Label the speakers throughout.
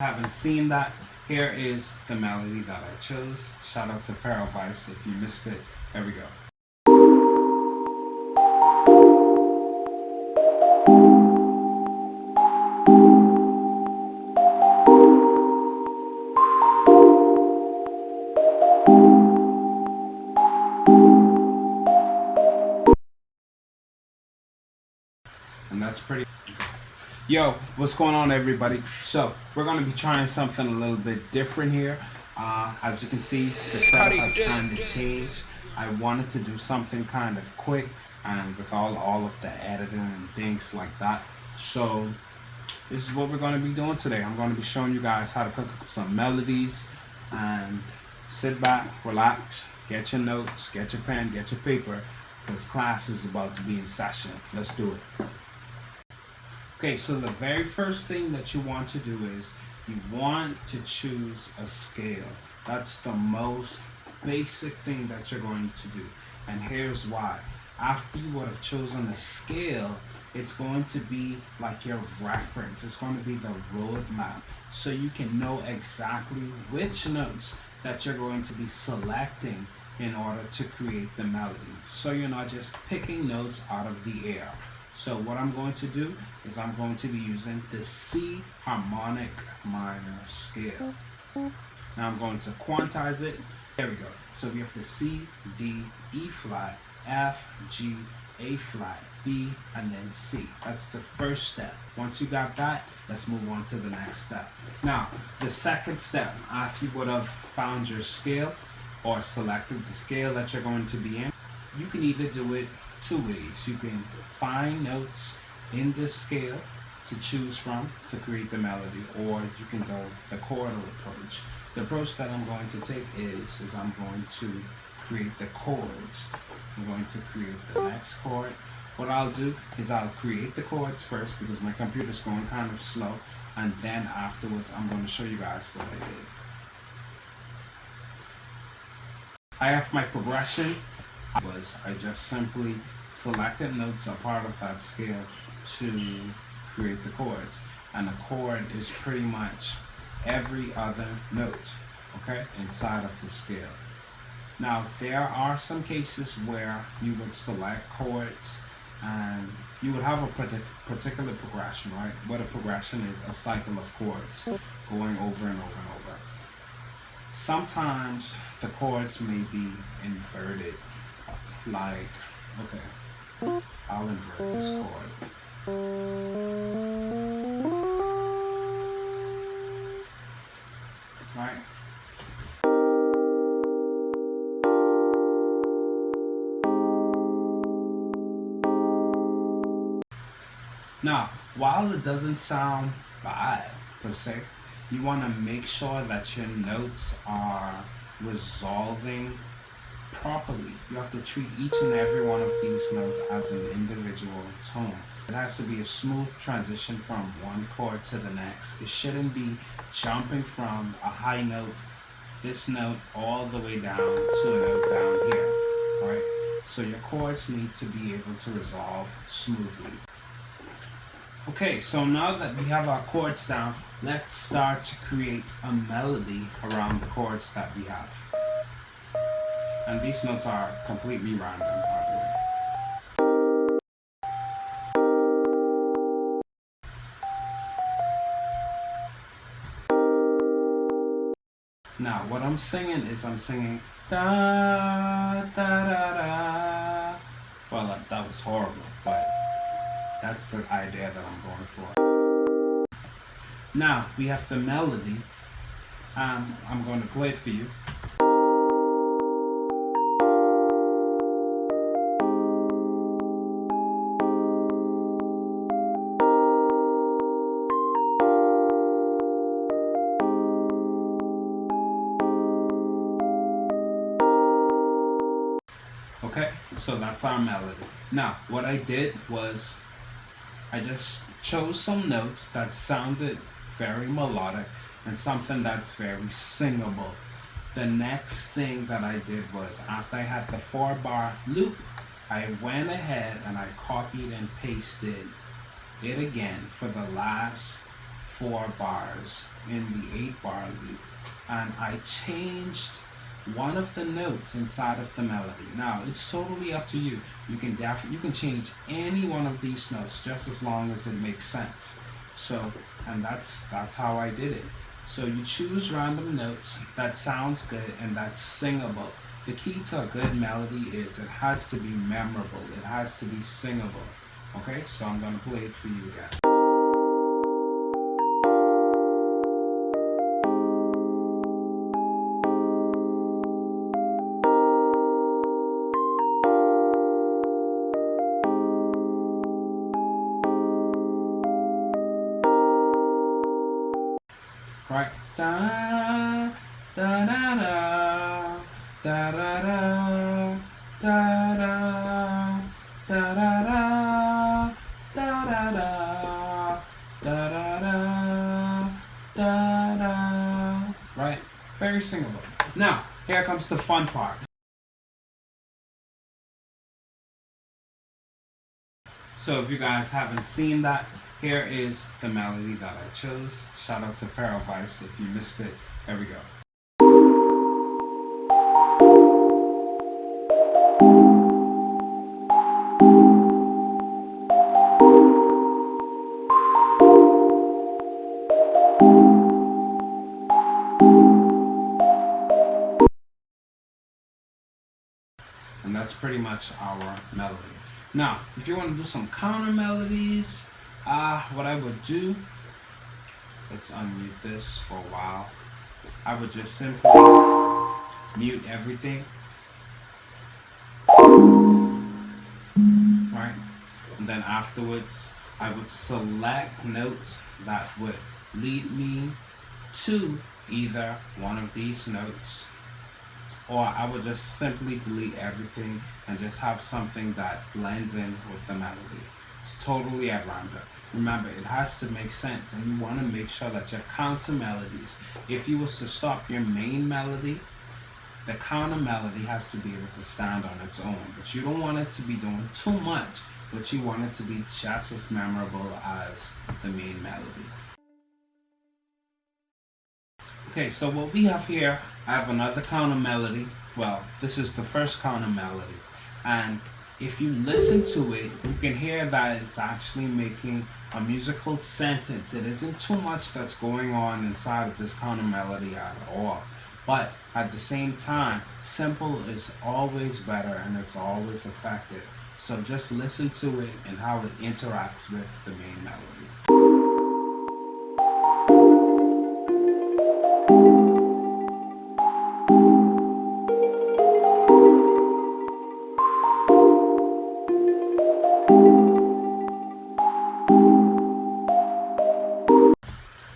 Speaker 1: Haven't seen that, here is the melody that I chose. Shout out to Pharaoh Vice if you missed it. There we go. And that's pretty. Yo, what's going on, everybody? So we're gonna be trying something a little bit different here. As you can see, the setup has kind of changed. I wanted to do something kind of quick and without all of the editing and things like that. So this is what we're gonna be doing today. I'm gonna be showing you guys how to cook up some melodies and sit back, relax, get your notes, get your pen, get your paper, because class is about to be in session. Let's do it. Okay, so the very first thing that you want to do is you want to choose a scale. That's the most basic thing that you're going to do. And here's why. After you would have chosen a scale, it's going to be like your reference. It's going to be the roadmap. So you can know exactly which notes that you're going to be selecting in order to create the melody. So you're not just picking notes out of the air. So what I'm going to do is I'm going to be using the C harmonic minor scale. Now I'm going to quantize it. There we go. So we have the C, D, E flat, F, G, A flat, B, and then C. That's the first step. Once you got that, let's move on to the next step. Now, the second step, after you would have found your scale or selected the scale that you're going to be in, you can either do it two ways. You can find notes in this scale to choose from to create the melody, or you can go the chordal approach. The approach that I'm going to take is I'm going to create the chords. I'm going to create the next chord. What I'll do is I'll create the chords first because my computer's going kind of slow, and then afterwards I'm going to show you guys what I did. I have my progression. I just simply selected notes a part of that scale to create the chords, and a chord is pretty much every other note, okay, inside of the scale. Now there are some cases where you would select chords and you would have a particular progression, right? What a progression is, a cycle of chords going over and over and over. Sometimes the chords may be inverted. Like, okay, I'll invert this chord. Right? Now, while it doesn't sound bad per se, you want to make sure that your notes are resolving properly. You have to treat each and every one of these notes as an individual tone. It has to be a smooth transition from one chord to the next. It shouldn't be jumping from a high note, this note, all the way down to a note down here. Alright? So your chords need to be able to resolve smoothly. Okay, so now that we have our chords down, let's start to create a melody around the chords that we have. And these notes are completely random, by the way. Now, what I'm singing is I'm singing da da da da. Well, that was horrible, but that's the idea that I'm going for. Now, we have the melody. I'm going to play it for you. Okay, so that's our melody. Now, what I did was I just chose some notes that sounded very melodic and something that's very singable. The next thing that I did was, after I had the 4-bar loop, I went ahead and I copied and pasted it again for the last 4 bars in the 8-bar loop, and I changed one of the notes inside of the melody. Now it's totally up to you. You can change any one of these notes just as long as it makes sense. So, and that's how I did it. So you choose random notes that sounds good and that's singable. The key to a good melody is it has to be memorable. It has to be singable. Okay, so I'm gonna play it for you again. Right, da da da da da da da da da da da da da da da da. Right, very singable. Now here comes the fun part. So if you guys haven't seen that, here is the melody that I chose. Shout out to Pharaoh Vice if you missed it. There we go. And that's pretty much our melody. Now, if you want to do some counter melodies, what I would do, let's unmute this for a while. I would just simply mute everything. Right? And then afterwards, I would select notes that would lead me to either one of these notes, or I would just simply delete everything and just have something that blends in with the melody. It's totally at random. Remember, it has to make sense, and you want to make sure that your counter melodies, if you was to stop your main melody, the counter melody has to be able to stand on its own. But you don't want it to be doing too much, but you want it to be just as memorable as the main melody. Okay, so what we have here, I have another counter melody. Well, this is the first counter melody. And if you listen to it, you can hear that it's actually making a musical sentence. It isn't too much that's going on inside of this counter melody at all. But at the same time, simple is always better and it's always effective. So just listen to it and how it interacts with the main melody.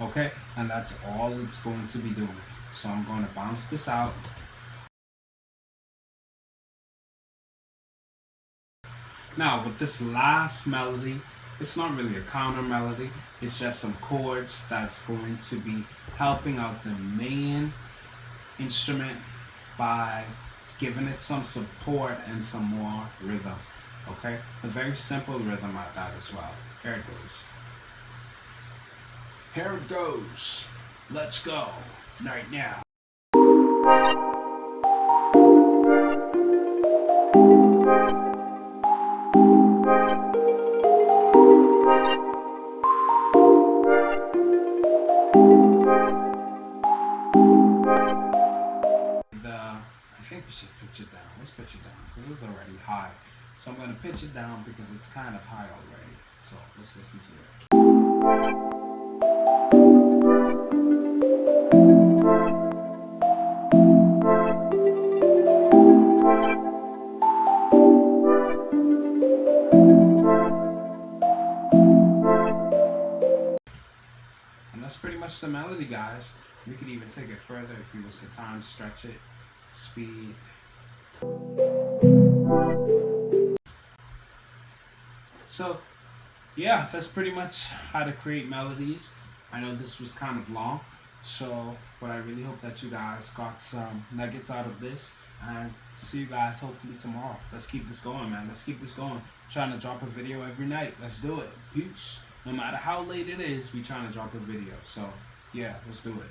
Speaker 1: Okay, and that's all it's going to be doing. So I'm going to bounce this out. Now with this last melody, it's not really a counter melody, it's just some chords that's going to be helping out the main instrument by giving it some support and some more rhythm. Okay, a very simple rhythm at that as well. Here it goes. Here it goes. Let's go. Right now. I think we should pitch it down. Let's pitch it down because it's already high. So I'm going to pitch it down because it's kind of high already. So let's listen to it. And that's pretty much the melody, guys. We could even take it further if we was to time stretch it, speed. So yeah, that's pretty much how to create melodies. I know this was kind of long, but I really hope that you guys got some nuggets out of this, and see you guys hopefully tomorrow. Let's keep this going, man. Let's keep this going. I'm trying to drop a video every night. Let's do it. Peace. No matter how late it is, we trying to drop a video. So yeah, let's do it.